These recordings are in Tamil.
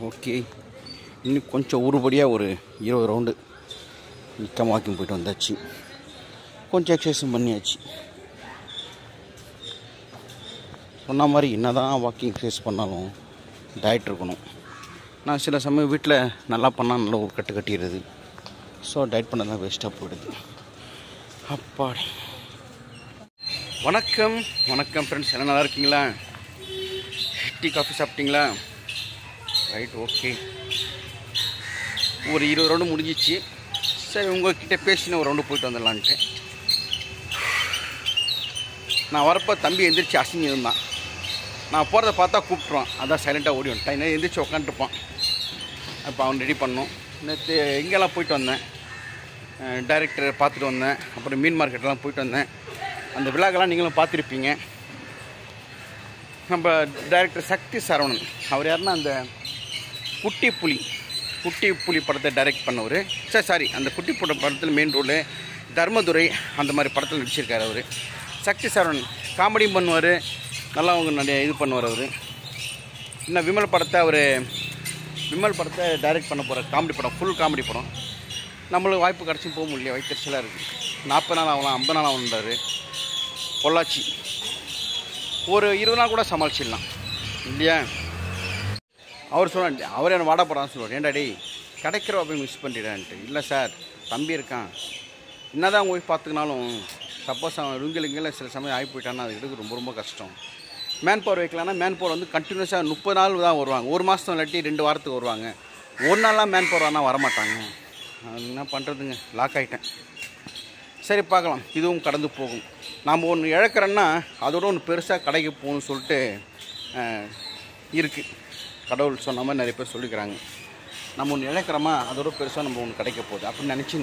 ஓகே, இன்னும் கொஞ்சம் உருப்படியாக ஒரு 20 ரவுண்டு நிற்காம வாக்கிங் போயிட்டு வந்தாச்சு. கொஞ்சம் எக்ஸசைஸும் பண்ணியாச்சு. சொன்ன மாதிரி என்ன தான் வாக்கிங் எக்ஸசைஸ் பண்ணாலும் டயட் இருக்கணும். நான் சில சமயம் வீட்டில் நல்லா பண்ணால் நல்லா ஒரு கட்டு கட்டிடுறது. ஸோ டயட் பண்ண தான் வேஸ்ட்டாக போயிடுது. அப்பாடி. வணக்கம் வணக்கம் ஃப்ரெண்ட்ஸ், எல்லாம் நல்லா இருக்கீங்களா? டீ காஃபி சாப்பிட்டீங்களா? Right, okay. ஒரு 20 ரவுண்டு முடிஞ்சிச்சு. சரி, உங்கள்கிட்ட பேசின ஒரு ரவுண்டு போயிட்டு வந்துடலான்ட்டு. நான் வரப்போ தம்பி எந்திரிச்சு அசிங்க இருந்தான். நான் போகிறத பார்த்தா கூப்பிட்ருவான். அதான் சைலண்ட்டாக ஓடி வந்துட்டான். எந்திரிச்சு உட்காந்துருப்பான். அப்போ அவன் ரெடி பண்ணோம். நேற்று எங்கெல்லாம் போயிட்டு வந்தேன், டைரக்டரை பார்த்துட்டு வந்தேன். அப்புறம் மீன் மார்க்கெட்டெலாம் போயிட்டு வந்தேன். அந்த விழாக்கெல்லாம் நீங்களும் பார்த்துருப்பீங்க. நம்ம டைரக்டர் சக்தி சரவணன் அவர் யாருன்னா அந்த குட்டி புலி படத்தை டைரக்ட் பண்ணவர். சாரி, அந்த குட்டி புலி படத்தில் மெயின் ரோலு தர்மதுரை அந்த மாதிரி படத்தில் நடிச்சிருக்காரு அவர். சக்தி சரவணன் காமெடியும் பண்ணுவார், நல்லா அவங்க நிறைய இது பண்ணுவார் அவர். இன்னும் விமல் படத்தை டைரக்ட் பண்ண போகிற காமெடி படம், ஃபுல் காமெடி படம். நம்மளுக்கு வாய்ப்பு கிடச்சி போக முடியல, வயிற்றுச்சலாக இருக்குது. 40 நாள் ஆகலாம், 50 நாள் ஆகுன்றார். பொள்ளாச்சி ஒரு 20 நாள் கூட சமாளிச்சிடலாம் இல்லையா? அவர் சொன்னார், அவர் என்ன வாட போகிறான்னு சொல்லுவார். ஏன்டா டேய் கிடைக்கிறவ போய் மிஸ் பண்ணிடுறான்ட்டு. இல்லை சார், தம்பி இருக்கான், என்ன தான் அவங்க போய் பார்த்துக்கினாலும் சப்போஸ் அவன் ருங்கிலிங்கில் சில சமயம் ஆகி போயிட்டான்னா அது எடுக்க ரொம்ப ரொம்ப கஷ்டம். மேன் பவர் வைக்கலான்னா மேன் பவர் வந்து கண்டினியூஸாக 30 நாள் தான் வருவாங்க. ஒரு மாதம் இல்லாட்டி 2 வாரத்துக்கு வருவாங்க. ஒரு நாள்லாம் மேன் பவர் ஆனால் வரமாட்டாங்க. என்ன பண்ணுறதுங்க, லாக் ஆகிட்டேன். சரி, பார்க்கலாம், இதுவும் கடந்து போகும். நாம் ஒன்று இழக்கிறோன்னா அதோட ஒன்று பெருசாக கடைக்கு போகணும்னு சொல்லிட்டு இருக்குது. கடவுள் சொன்ன மாதிரி நிறைய பேர் சொல்லிக்கிறாங்க. நம்ம ஒன்று இழக்கிறோமா அதோட பெருசாக நம்ம ஒன்று கிடைக்க போகுது அப்படின்னு நினச்சி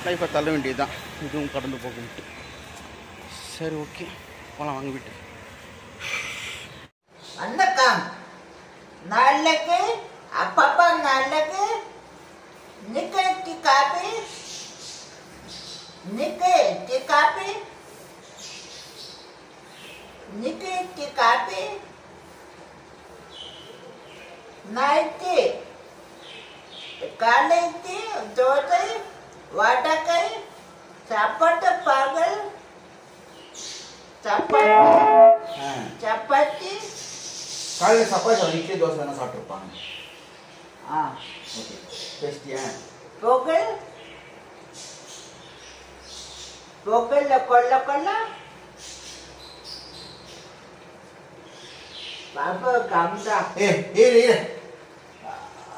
லைஃப்பை தள்ள வேண்டியது தான். இதுவும் கடந்து போகும்ட்டு. சரி, ஓகே, போகலாம் வாங்க வீட்டு. வணக்கம். நாளைக்கு அப்பப்பா நாளைக்கு நிக்கு டீ காபி நைட்டு காலைக்கு தோசை வடக்காய் சாப்பாட்டு பகல் சப்பாத்தி காலையில் சப்பாத்தி இட்லி தோசை வேணால் சாப்பிட்ருப்பாங்க. ஓகே, டேஸ்டியா? பொங்கல்ல கொல்ல பாபா கம்தா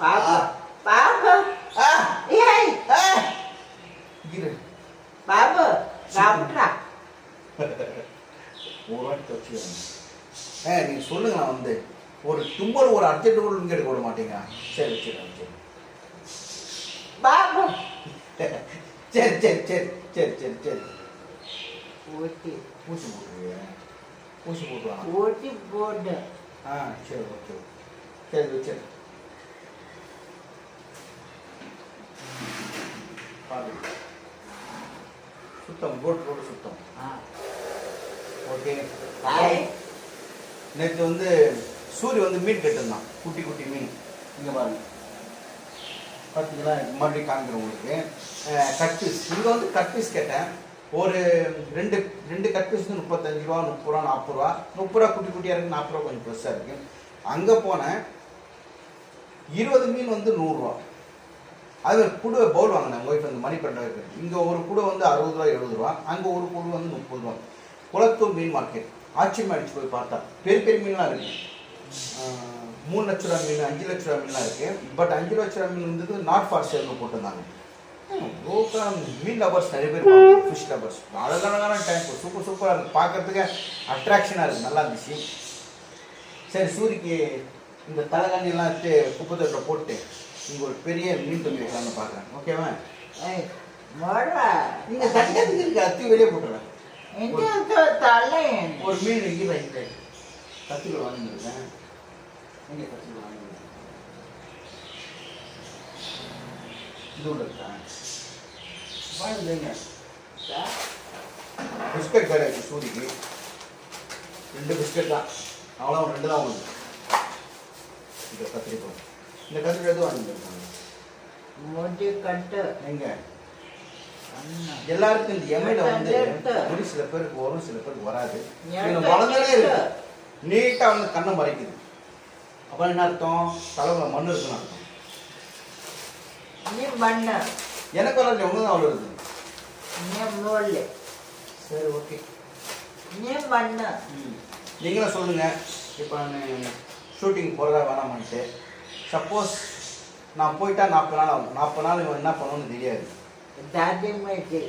பாபா பாபா சாப்பிட்றா. நீங்கள் சொல்லுங்க, நான் வந்து ஒரு தும்பல் ஒரு அர்ஜென்ட் கூட இங்கே எடுக்க விட மாட்டேங்க. சரி சரி பாபா சரி சரி சரி சரி சரி சரி ஊட்டி ஊசி போட்டுருவியா? ஊசி போட்டுருவாங்க. ஊட்டி போட்டு சரி, ஓகே, சரி சரி. சுத்தம் ரோடு சுத்தம். ஓகே. நேற்று வந்து சூரிய வந்து மீன் கேட்டிருந்தான், குட்டி மீன். இங்கே பாருங்க, பார்த்தீங்களா? மறுபடியும் காமிக்கிறேன் உங்களுக்கு. கட் பீஸ், இங்கே வந்து கட் பீஸ் கேட்டேன். ஒரு ரெண்டு கட் பீஸ் வந்து 35 ரூபா, 30 ரூபா, 40 ரூபா. 30 ரூபா குட்டியாக இருக்குது, 40 ரூபா கொஞ்சம் பெருசாக இருக்குது. அங்கே போனேன், 20 மீன் வந்து 100 ரூபா. அது குடுவை பவுல் வாங்கினேன். உங்கள் ஒய்ஃப் வந்து மணிப்பேட்டை இருக்குது. இங்கே ஒரு குடுவை வந்து 60 ரூபா 70 ரூபா. அங்கே ஒரு குடுவை வந்து 30 ரூபா. குளத்தூர் மீன் மார்க்கெட் ஆச்சரியமாக அடிச்சு போய் பார்த்தா பெரிய மீன்லாம் இருக்குது. 3 லட்ச ரூபா மீன், 5 லட்ச ரூபா மீன்லாம் இருக்குது. பட் 5 லட்ச ரூபா மீன் வந்து நாட் ஃபார் சேல்னு போட்டிருந்தாங்க. மீன் லவர்ஸ் நிறைய பேர், ஃபிஷ் லவர்ஸ், அழகான டைம் சூப்பராக இருக்குது. பார்க்கறதுக்கு அட்ராக்ஷனாக இருக்குது, நல்லா இருந்துச்சு. சரி, சூரிக்கு இந்த தலைகண்ணியெல்லாம் எடுத்து குப்பை தொட்டில் போட்டு இங்கே ஒரு பெரிய மீன் தொட்டி வைக்கலாம்னு பார்க்குறேன். ஓகேவா? நீங்கள் தட்டத்துக்கு இருக்கு, அத்தி வெளியே போட்டுறேன். ஒரு மீன் இங்கே கத்திரிக்கோள் வாங்கிருக்கேன். எங்கே கத்திரிக்கோள் வாங்கிருக்கேன்? இது ஒன்று இருக்கேன். வாங்கிங்க. பிஸ்கட் கடை இருக்குது சூரிக்கு. 2 பிஸ்கட் தான், அவ்வளோ 2 தான் ஒன்று. கத்திரிக்கோள். இந்த கத்திரிக்கோள் எதுவும் வாங்கியிருக்காங்க முடி கட்டு எங்க எல்லாருக்கும் இந்த எம்ஐல வந்து முடி சில பேருக்கு வரும், சில பேருக்கு வராது. வளர்ந்தாலே இருக்கு, நீட்டா வந்து கண்ணை மறைக்குது. அப்ப என்ன அர்த்தம்? தலைவுல மண்ணு இருக்குன்னு அர்த்தம். நீ மண்ணு எனக்கு வளர்ந்து ஒன்று தான் வளருது. நீ மூளை. சரி, ஓகே. நீ மண்ணு. நீங்களும் சொல்லுங்க. இப்போ நான் ஷூட்டிங் போகிறதா வேணாமான்ட்டு. சப்போஸ் நான் போயிட்டா 40 நாள் ஆகும். 40 நாள் இவன் என்ன பண்ணணும்னு தெரியாது. தாடி மாட்டி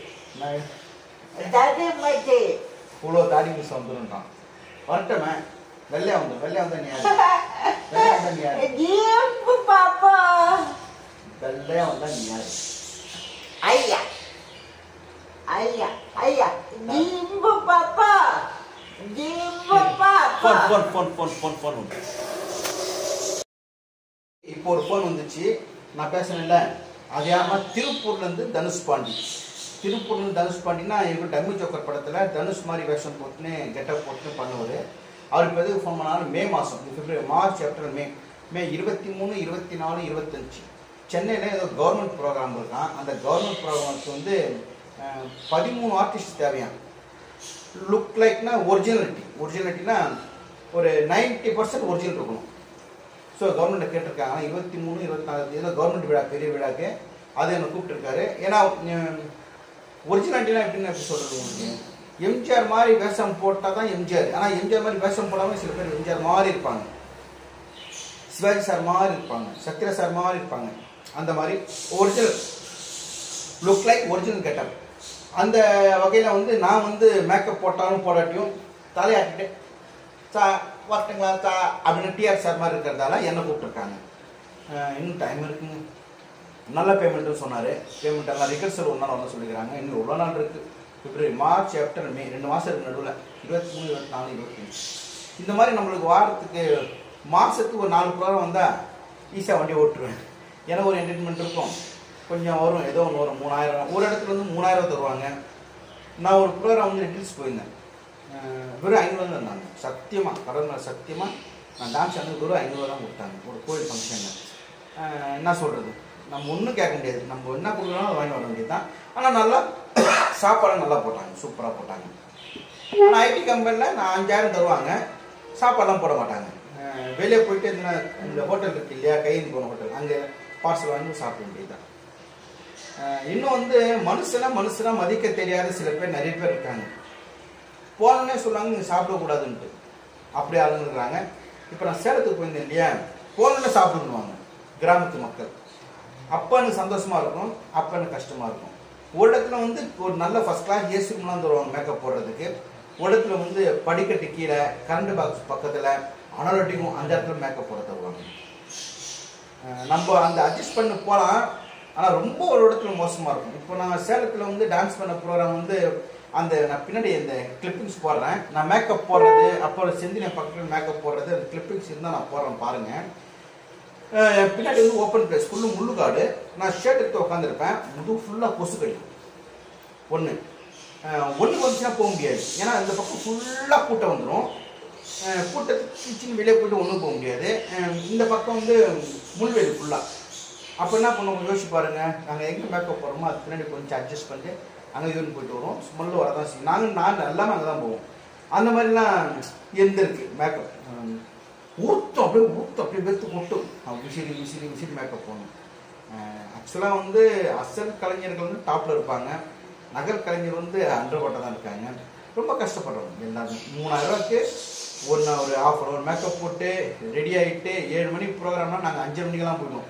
இவ்வளோ தாடி மிஸ் வந்துருன்றான். வரட்டமே, வெள்ளையா வந்து நீ யாரு? பாப்பா வெள்ளையா வந்தா நீ யாரு? ஐயா ஐயா ஐயா ஜீம்பு பாப்பா ஜீம்பு பாப்பா. ஃபோன் இப்போ ஒரு ஃபோன் வந்துச்சு. நான் பேசுனேன்ல, அது யாருன்னா திருப்பூர்லேருந்து தனுஷ் பாண்டி. திருப்பூர்லேருந்து தனுஷ் பாண்டினா இவங்க டம்மி ஜோக்கர் படத்தில் தனுஷ் மாதிரி வேஷம் போட்டுன்னு கெட்டப் போட்டுன்னு பண்ணுவார். அவருக்கு எதுக்கு ஃபோன் பண்ணாலும் மே மாதம், பிப்ரவரி, மார்ச், ஏப்ரல், மே 23, 24, 25 சென்னையில் ஏதோ கவர்மெண்ட் ப்ரோக்ராம் இருக்கான். அந்த கவர்மெண்ட் ப்ரோக்ராமுக்கு வந்து 13 ஆர்டிஸ்ட் தேவையான். லுக் லைக்னா ஒரிஜினாலிட்டினா ஒரு 90% ஒரிஜினல் இருக்கணும். ஸோ கவர்மெண்ட்டை கேட்டிருக்காங்க. 23, 24 ஏதோ கவர்மெண்ட் விழா, பெரிய விழாக்கு அது என்னை கூப்பிட்டுருக்காரு. ஏன்னா ஒரிஜினாலிட்டிலாம் எப்படின்னு எப்படி சொல்கிறது உங்களுக்கு? எம்ஜிஆர் மாதிரி வேஷம் போட்டால் தான் எம்ஜிஆர். ஆனால் எம்ஜிஆர் மாதிரி வேஷம் போடாமல் சில பேர் எம்ஜிஆர் மாதிரி இருப்பாங்க, சிவாஜி சார் மாதிரி இருப்பாங்க, சத்யராஜ் சார் மாதிரி இருப்பாங்க. அந்த மாதிரி original look like original getup. அந்த வகையில் வந்து நான் வந்து மேக்கப் போட்டாலும் போடாட்டியும் தலையாட்டிட்டு வரட்டுங்களா அப்படின்னு டிஆர் சார் மாதிரி இருக்கிறதால என்னை கூப்பிட்டுருக்காங்க. இன்னும் டைம் இருக்குங்க, நல்ல பேமெண்ட்டுன்னு சொன்னார். பேமெண்ட் எல்லாம் ரிகர்சல் ஒரு நாள் வந்து சொல்லிக்கிறாங்க. இன்னும் எவ்வளோ நாள் இருக்குது? பிப்ரவரி, மார்ச், ஏப்ரல், மே 2 மாதம் இருக்குது நடுவில். 23, 24, 25 இந்த மாதிரி நம்மளுக்கு வாரத்துக்கு மாதத்துக்கு ஒரு 4 ப்ரோக்ராம் வந்தால் ஈஸியாக வண்டி ஓட்டுருவேன். எனக்கு ஒரு என்டர்டைன்மெண்ட் இருக்கும், கொஞ்சம் வரும், ஏதோ ஒன்று வரும். 3000 ஒரு இடத்துல வந்து 3000 தருவாங்க. நான் ஒரு ப்ரோக்ராம் வந்து ரெட்டில்ஸ் போயிருந்தேன், வெறும் 500 தான் இருந்தாங்க. சத்தியமாக கடவுள் சத்தியமாக நான் டான்ஸ் வந்து வெறும் 500 தான் கொடுத்தாங்க ஒரு கோயில் ஃபங்க்ஷனில். என்ன சொல்கிறது, நம்ம ஒன்றும் கேட்க முடியாது, நம்ம என்ன கொடுக்குறோம் வாங்கி வர வேண்டியது தான். ஆனால் நல்லா சாப்பாடு நல்லா போட்டாங்க, சூப்பராக போட்டாங்க. ஆனால் ஐடி கம்பெனியில் நான் 5000 தருவாங்க, சாப்பாடெலாம் போட மாட்டாங்க. வெளியே போயிட்டு இந்த ஹோட்டல் இருக்கு இல்லையா, கையெழுந்து போன ஹோட்டல், அங்கே பார்சல் வாங்கி சாப்பிட வேண்டியது தான். இன்னும் வந்து மனுஷனா மதிக்க தெரியாத சில பேர் நிறைய பேர் இருக்காங்க. போனோன்னே சொல்லுவாங்க நீங்கள் சாப்பிடக்கூடாதுன்ட்டு, அப்படி ஆளுங்க இருக்கிறாங்க. இப்போ நான் சேலத்துக்கு போயிருந்தேன் இல்லையா, போனோன்னே சாப்பிடுவாங்க கிராமத்து மக்கள். அப்போ எனக்கு சந்தோஷமாக இருக்கும், அப்போ எனக்கு கஷ்டமாக இருக்கும். ஒரு இடத்துல வந்து ஒரு நல்ல ஃபர்ஸ்ட் கிளாஸ் ஏசி ரூம்லாம் தருவாங்க மேக்கப் போடுறதுக்கு. ஒரு இடத்துல வந்து படிக்கட்டு கீழே கரண்ட் பாக்ஸ் பக்கத்தில் அனலட்டிக்கும், அந்த இடத்துல மேக்கப் போட தருவாங்க. நம்ம அந்த அட்ஜஸ்ட் பண்ணி போகலாம், ஆனால் ரொம்ப ஒரு இடத்துல மோசமாக இருக்கும். இப்போ நான் சேலத்தில் வந்து டான்ஸ் பண்ண ப்ரோக்ராம் வந்து அந்த நான் பின்னாடி இந்த கிளிப்பிங்ஸ் போடுறேன். நான் மேக்கப் போடுறது, அப்புறம் செந்தின பக்கத்தில் மேக்கப் போடுறது, அந்த கிளிப்பிங்ஸ் இருந்தால் நான் போடுறேன் பாருங்கள். பின்னாடி வந்து ஓப்பன் பிளேஸ், ஃபுல்லு முள்ளுக்காடு. நான் ஷர்ட் எடுத்து உட்காந்துருப்பேன், முது ஃபுல்லாக கொசு கடிக்கும். ஒன்றுக்கு வந்துச்சுன்னா போக முடியாது, ஏன்னா இந்த பக்கம் ஃபுல்லாக கூட்டம் வந்துடும். கூட்டத்துக்கு சின்ன வெளியே போய்ட்டு ஒன்றும் போக முடியாது. இந்த பக்கம் வந்து முள்வேலி ஃபுல்லாக. அப்போ என்ன பண்ணுவோம் யோசிச்சு பாருங்கள், நாங்கள் எங்கே மேக்கப் போடுறோமோ அது பின்னாடி கொஞ்சம் அட்ஜஸ்ட் பண்ணிட்டு அங்கே இதுன்னு போயிட்டு வரும். ஸ்மெல்லு வரதான் செய்யும். நான் எல்லாமே அங்கே தான் போவோம். அந்த மாதிரிலாம் இருந்திருக்கு. மேக்கப் ஊற்றம் அப்படியே வெத்து கொட்டும். விசிறி மேக்கப் போகணும். ஆக்சுவலாக வந்து அசல் கலைஞர்கள் வந்து டாப்பில் இருப்பாங்க, நகர் கலைஞர் வந்து அண்டர்கோட்டை தான் இருக்காங்க. ரொம்ப கஷ்டப்படுறோம் எல்லாருமே. 3000 ரூபாய்க்கு ஒரு ½ hour மேக்கப் போட்டு ரெடி ஆகிட்டு 7 மணிக்கு ப்ரோக்ராம்னா நாங்கள் 5 மணிக்கெல்லாம் போயிடுவோம்.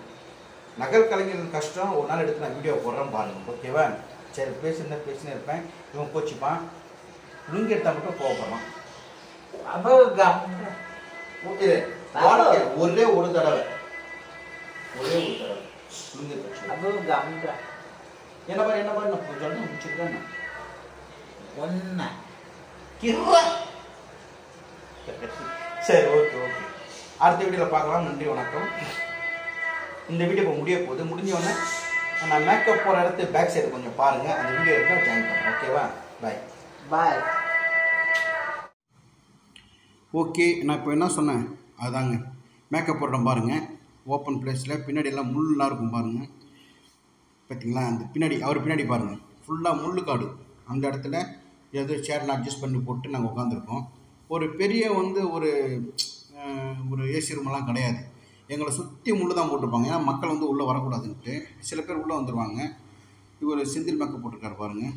நகர் கலைஞர்கள் கஷ்டம். ஒரு நாள் எடுத்து நான் வீடியோ போடுறேன் பாருங்கள், ஓகேவா? சரி, பேசினே இருப்பேன். இவன் கோச்சிப்பான், லுங்கி எடுத்தால் மட்டும் கோவப்படுறான். ஒரே ஒரு தடவை லுங்கி என்ன பாரு நான் சொல்றேன், முடிச்சிருக்கேன். சரி, ஓகே. அடுத்த வீடியோவில் பார்க்கலாம். நன்றி, வணக்கம். இந்த வீடியோ இப்போ முடிய போகுது. முடிஞ்சவொடனே நான் மேக்கப் போகிற இடத்து பேக் சைடு கொஞ்சம் பாருங்கள், அந்த வீடியோ இருந்தால் ஜாயின் பண்ணுறேன், ஓகேவா? பாய். ஓகே, நான் இப்போ என்ன சொன்னேன் அதாங்க, மேக்கப் போடுறோம் பாருங்கள். ஓப்பன் பிளேஸில் பின்னாடி எல்லாம் முள்ளாக இருக்கும் பாருங்கள். பார்த்தீங்களா, அந்த பின்னாடி அவர் பின்னாடி பாருங்கள் ஃபுல்லாக முள்ளுக்காடு. அந்த இடத்துல ஏதோ சேர்லாம் அட்ஜஸ்ட் பண்ணி போட்டு நாங்கள் உட்காந்துருக்கோம். ஒரு பெரிய வந்து ஒரு ஏசி ரூமெல்லாம் கிடையாது. எங்களை சுற்றி முள்ளு தான் போட்டிருப்பாங்க. ஏன்னா மக்கள் வந்து உள்ளே வரக்கூடாதுன்ட்டு சில பேர் உள்ளே வந்துடுவாங்க. இவர் செந்தில் மேக்கப் போட்டிருக்காரு பாருங்கள்.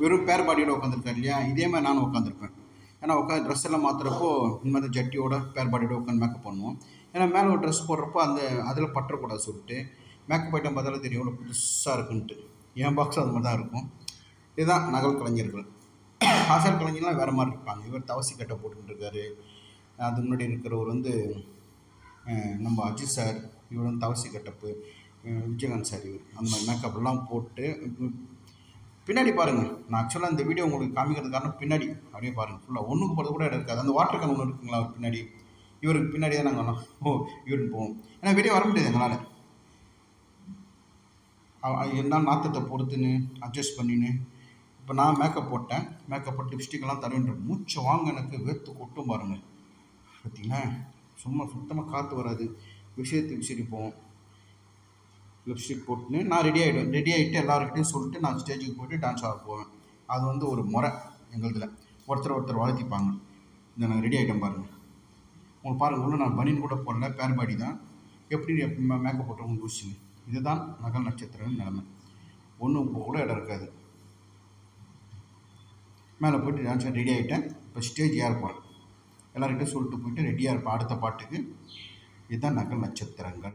வெறும் பேர் பாடியோடு உட்காந்துருக்காரு இல்லையா, இதே மாதிரி நானும் உட்காந்துருப்பேன். ஏன்னா உட்காந்து ட்ரெஸ் எல்லாம் மாற்றுறப்போ இந்த மாதிரி ஜட்டியோட பேர் பாடியோட உட்காந்து மேக்கப் பண்ணுவோம். ஏன்னா மேலே ஒரு ட்ரெஸ் போடுறப்போ அதில் பற்றக்கூடாது சொல்லிட்டு மேக்கப் ஐட்டம் பார்த்தாலும் தெரியும் எவ்வளோ புதுசாக இருக்குன்ட்டு. என் பாக்ஸ் அது மாதிரி தான் இருக்கும். இதுதான் நகல் கலைஞர்கள். ஆசார் கலைஞர்லாம் வேறு மாதிரி இருப்பாங்க. இவர் தவசி கட்டை போட்டுருக்காரு. அது முன்னாடி இருக்கிறவர் வந்து நம்ம அஜித் சார். இவர் வந்து தவசி கட்டப்பு. விஜயகாந்த் சார். இவர் அந்த மாதிரி மேக்கப்லாம் போட்டு பின்னாடி பாருங்கள். நான் ஆக்சுவலாக இந்த வீடியோ உங்களுக்கு காமிக்கிறது காரணம் பின்னாடி அப்படியே பாருங்கள். ஃபுல்லாக ஒன்றுக்கு போகிறது கூட இடம் இருக்காது. அந்த வாட்டர் கேன் ஒன்று இருக்குங்களா அவர் பின்னாடி. இவருக்கு பின்னாடி தான் நாங்கள் இவருக்கு போவோம். ஏன்னா வெளியே வர முடியாது எங்களால். இருந்தாலும் நாற்றத்தை பொறுத்துன்னு அட்ஜஸ்ட் பண்ணின்னு இப்போ நான் மேக்கப் போட்டேன். மேக்கப் போட்டு லிப்ஸ்டிக்கெல்லாம் தருவேன். மூச்சை வாங்க எனக்கு வேர்த்து கொட்டும் பாருங்கள். பார்த்தீங்களா, சும்மா சுத்தமாக காற்று வராது. விஷயத்துக்கு விசிறிப்போம். லிப்ஸ்டிக் போட்டுன்னு நான் ரெடி ஆகிடுவேன். ரெடி ஆகிட்டு எல்லாருக்கிட்டையும் சொல்லிட்டு நான் ஸ்டேஜுக்கு போய்ட்டு டான்ஸ் ஆட போவேன். அது வந்து ஒரு முறை எங்களுதில். ஒருத்தர் வாழ்த்திப்பாங்க. இந்த நான் ரெடி ஆகிட்டேன் பாருங்கள். உங்களுக்கு பாருங்கள், ஒன்றும் நான் பனியன் கூட போடல, பேர் பாடி தான். எப்படி மேக்கப் போட்டவங்க யோசிச்சுங்க. இதுதான் நகல் நட்சத்திரம் நிலைமை. ஒன்றும் கூட இடம் இருக்காது. மேலே போய்ட்டு டான்ஸ் ரெடி ஆகிட்டேன். இப்போ ஸ்டேஜ் ஏற போகிறேன். எல்லாருக்கிட்டையும் சொல்லிட்டு போயிட்டு ரெடியாக இருப்பேன் அடுத்த பாட்டுக்கு. இதுதான் நகல் நட்சத்திரங்கள்.